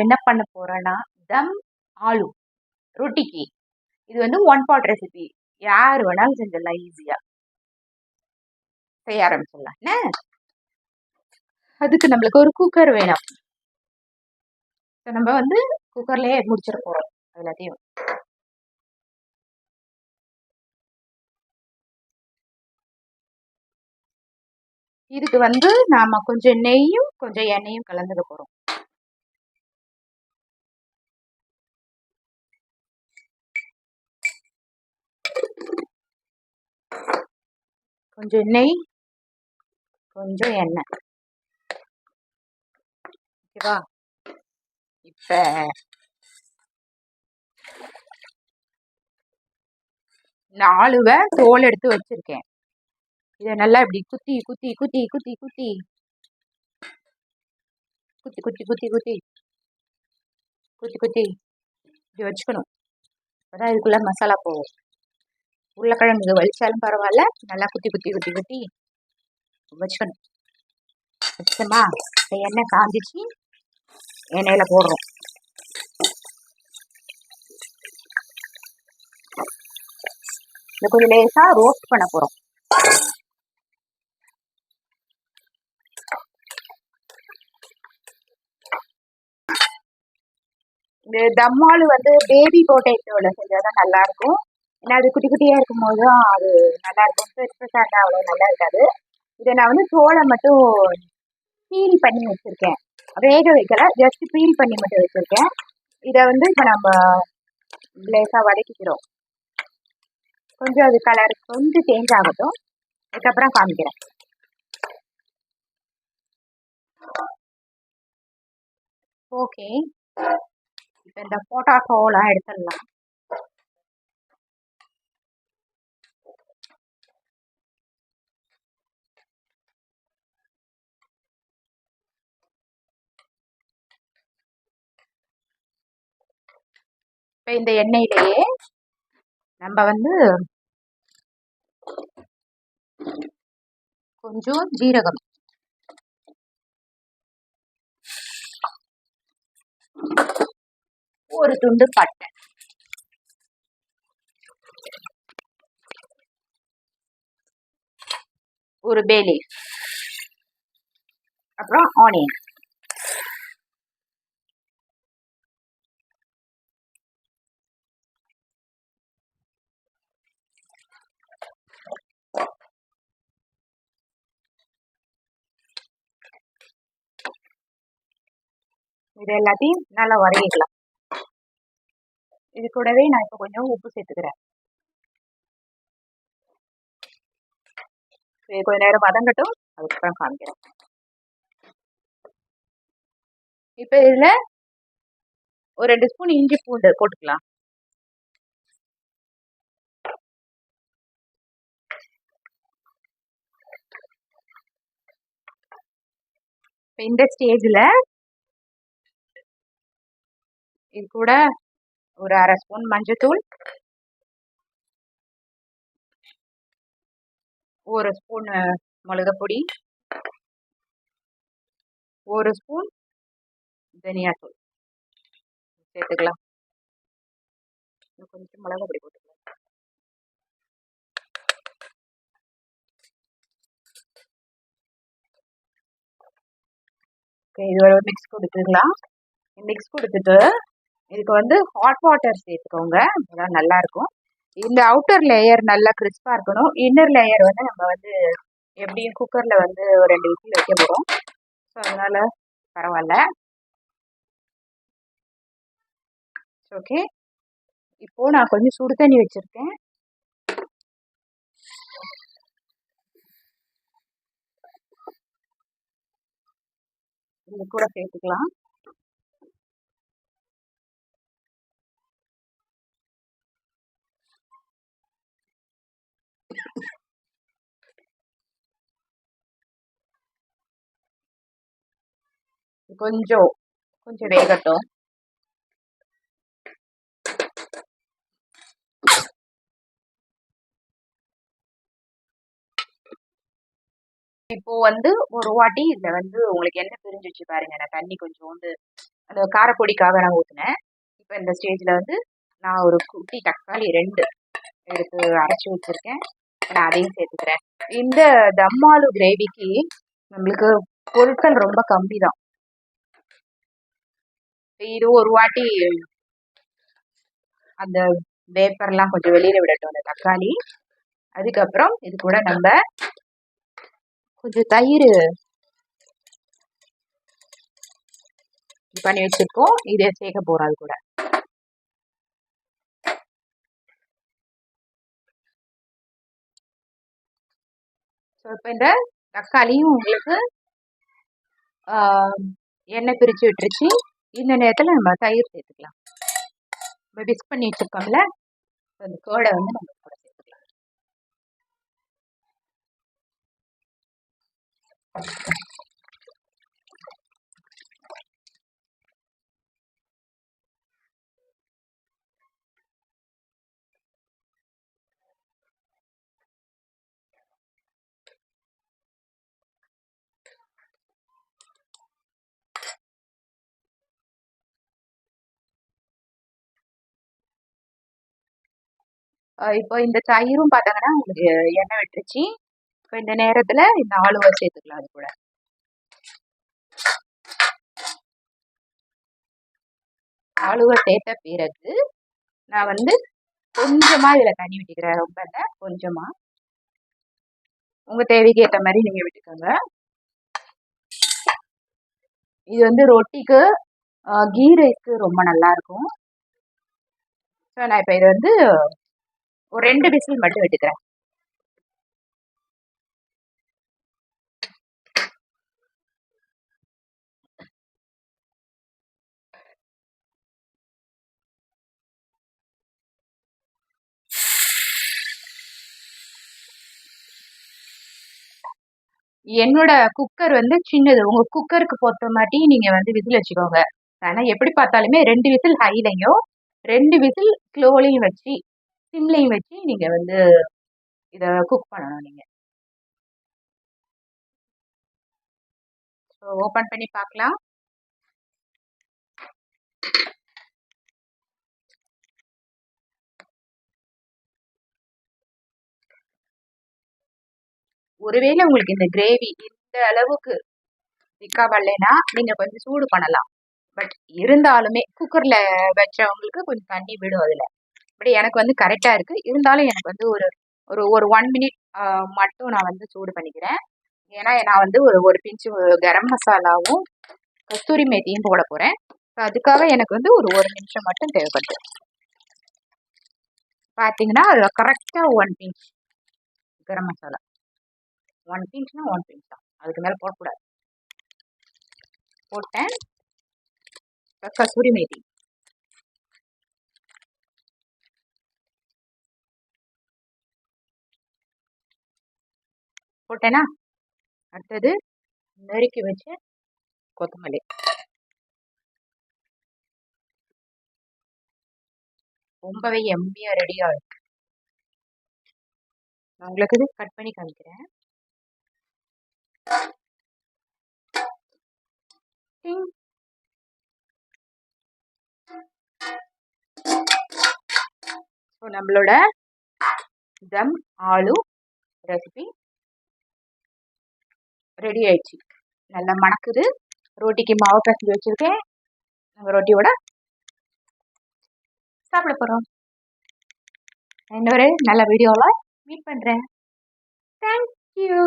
என்ன பண்ண போறேன்னா தம் ஆலு ரொட்டிக்கு. இது வந்து ஒன் பாட் ரெசிபி, யார் வேணாலும் செஞ்சிடலாம், ஈஸியா செய்ய ஆரம்பிச்சிடலாம். என்ன அதுக்கு நம்மளுக்கு ஒரு குக்கர் வேணும். நம்ம வந்து குக்கர்லயே முடிச்சிட போறோம் எல்லாத்தையும். இதுக்கு வந்து நாம கொஞ்சம் நெய்யும் கொஞ்சம் எண்ணெயும் கலந்துக்க போறோம். கொஞ்சம் நெய் கொஞ்சம் எண்ணெய், ஓகேவா? இப்ப நாலுவை தோல் எடுத்து வச்சிருக்கேன். இதை நல்லா இப்படி குத்தி குத்தி குத்தி குத்தி குத்தி குத்தி குத்தி குத்தி குத்தி குத்தி குத்தி இப்படி வச்சுக்கணும். அப்பதான் இதுக்குள்ள மசாலா போகும். உருளைக்கிழங்கு வலிச்சாலும் பரவாயில்ல, நல்லா குத்தி குத்தி குத்தி குத்தி வச்சுக்கணும். வச்சுமா எண்ணெய் காஞ்சிச்சு, எண்ணெயில போடுறோம். இதை கொஞ்சம் லேசா ரோஸ்ட் பண்ண போறோம். இந்த தம்மாலு வந்து பேபி பொட்டேட்டோல செஞ்சாதான் நல்லா இருக்கும். ஏன்னா அது குட்டி குட்டியா இருக்கும் போதுதான் அது நல்லா இருக்கும். பெருசா இருந்தா அவ்வளவு நல்லா இருக்காது. இதை நான் வந்து தோலை மட்டும் பீல் பண்ணி வச்சிருக்கேன், வேக வைக்கல, ஜஸ்ட் பீல் பண்ணி மட்டும் வச்சிருக்கேன். இதை வந்து இப்ப நம்ம லேசா வதக்கிக்கிறோம். கொஞ்சம் அது கலர் கொஞ்சம் சேஞ்ச் ஆகட்டும், அதுக்கப்புறம் காமிக்கிறேன். ஓகே, இப்ப இந்த பொட்டாட்டோலாம் எடுத்துடலாம். இப்ப இந்த எண்ணெயிலேயே நம்ம வந்து கொஞ்சம் ஜீரகம், ஒரு துண்டு பட்டை, ஒரு பே லீஃப், அப்புறம் ஆனியன். இது எல்லாத்தையும் நல்லா வதக்கிக்கலாம். இது கூடவே நான் இப்ப கொஞ்சம் உப்பு சேர்த்துக்கிறேன். கொஞ்ச நேரம் வதங்கட்டும், அதுக்கப்புறம் காமிக்கிறேன். இப்ப இதுல ஒரு 2 ஸ்பூன் இஞ்சி பூண்டு போட்டுக்கலாம். இந்த ஸ்டேஜ்ல இது கூட ஒரு 1/2 ஸ்பூன் மஞ்சத்தூள், 1 ஸ்பூன் மிளகாப்பொடி, 1 ஸ்பூன் தனியாத்தூள் சேர்த்துக்கலாம். கொஞ்சம் மிளகாப்பொடி போட்டுக்கலாம். இது ஒரு மிக்ஸ் கொடுத்துக்கலாம். மிக்ஸ் கொடுத்துட்டு இதுக்கு வந்து ஹாட் வாட்டர் சேர்த்துக்கோங்க, அதெல்லாம் நல்லா இருக்கும். இந்த அவுட்டர் லேயர் நல்லா கிறிஸ்பா இருக்கணும். இன்னர் லேயர் வந்து நம்ம வந்து எப்படியும் குக்கர்ல வந்து ஒரு 2 விசில் வைக்க போறோம். ஸோ அதனால பரவாயில்ல. ஓகே, இப்போ நான் கொஞ்சம் சுடு தண்ணி வச்சிருக்கேன். இது கூட சேர்த்துக்கலாம். கொஞ்சம் கொஞ்சம் வேகட்டும். இப்போ வந்து ஒரு வாட்டி இதுல வந்து உங்களுக்கு என்ன பிரிஞ்சு வச்சு பாருங்க. நான் தண்ணி கொஞ்சம் வந்து அந்த காரப்பொடிக்காக நான் ஊற்றினேன். இப்போ இந்த ஸ்டேஜில் வந்து நான் ஒரு குட்டி தக்காளி 2 எடுத்து அரைச்சி வச்சுருக்கேன். நான் அதையும் சேர்த்துக்கிறேன். இந்த தம்மாலு கிரேவிக்கு நம்மளுக்கு பொருட்கள் ரொம்ப கம்மி தான். இது ஒரு வாட்டி அந்த வேப்பர்லாம் கொஞ்சம் வெளியில் விடட்டும் அந்த தக்காளி. அதுக்கப்புறம் இது கூட நம்ம கொஞ்சம் தயிர் பண்ணி வச்சுருக்கோம். இதை சேர்க்க போகிறோம் அது கூட. ஸோ இப்போ இந்த தக்காளியும் உங்களுக்கு எண்ணெய் பிரித்து விட்டுருச்சு. இந்த நேரத்தில் நம்ம தயிர் சேர்த்துக்கலாம். நம்ம மிக்ஸ் பண்ணி வச்சுருக்கோம்ல, அந்த கேர்டை வந்து நம்ம கூட சேர்த்துக்கலாம். இப்போ இந்த தயிரும் பார்த்தாங்கன்னா உங்களுக்கு எண்ணெய் விட்டுருச்சு. இப்போ இந்த நேரத்தில் இந்த ஆலுவை சேர்த்துக்கலாம். அது கூட ஆலுவை சேர்த்த பிறகு நான் வந்து கொஞ்சமாக இதில் தண்ணி விட்டுக்கிறேன். ரொம்ப இல்லை, கொஞ்சமாக உங்கள் தேவைக்கு ஏற்ற மாதிரி நீங்கள் விட்டுக்கோங்க. இது வந்து ரொட்டிக்கு கீ ரைஸ்க்கு ரொம்ப நல்லாயிருக்கும். ஸோ நான் இப்போ இதை வந்து ஒரு 2 விசில் மட்டும் விட்டுக்கிறேன். என்னோட குக்கர் வந்து சின்னது. உங்க குக்கருக்கு பொறுத்த மாட்டி நீங்க வந்து விசில் வச்சுக்கோங்க. ஆனா எப்படி பார்த்தாலுமே 2 விசில் ஹைலையும் 2 விசில் ஸ்லோலையும் வச்சு சிம்லையும் வச்சு நீங்க வந்து இதை குக் பண்ணணும். நீங்க ஓப்பன் பண்ணி பார்க்கலாம். ஒருவேளை உங்களுக்கு இந்த கிரேவி இந்த அளவுக்கு திக்கா வரலைன்னா நீங்க கொஞ்சம் சூடு பண்ணலாம். பட் இருந்தாலுமே குக்கர்ல வச்சவங்களுக்கு கொஞ்சம் தண்ணி விடும் அதுல. பட் எனக்கு வந்து கரெக்டா இருக்கு. இருந்தாலும் எனக்கு வந்து ஒரு ஒரு ஒரு 1 மினிட் மட்டும் நான் வந்து சூடு பண்ணிக்கிறேன். ஏன்னா நான் வந்து ஒரு பிஞ்சு கரம் மசாலாவும் கஸ்தூரி மேத்தியும் போட போறேன். அதுக்காக எனக்கு வந்து ஒரு 1 நிமிஷம் மட்டும் தேவைப்படுது. பார்த்தீங்கன்னா அதில் கரெக்டாக 1 பிஞ்ச் கரம் மசாலா. 1 பிஞ்ச்னா 1 பிஞ்ச் தான், அதுக்கு மேலே போடக்கூடாது. போட்டேன். கஸ்தூரி மேத்தி போட்டேன்னா அடுத்தது நறுக்கி வச்ச கொத்தமல்லி. ரொம்பவே எம்மியா ரெடியா இருக்கு. நான் உங்களுக்கு இது கட் பண்ணி காமிக்கிறேன். ஸோ நம்மளோட தம் ஆலு ரெசிபி ரெடி ஆயிடுச்சு. நல்லா மணக்குது. ரொட்டிக்கு மாவு பிசைஞ்சு வச்சிருக்கேன். நம்ம ரொட்டியோட சாப்பிட போறோம். இன்னொரு நல்ல வீடியோவில் மீட் பண்றேன். தேங்க்யூ.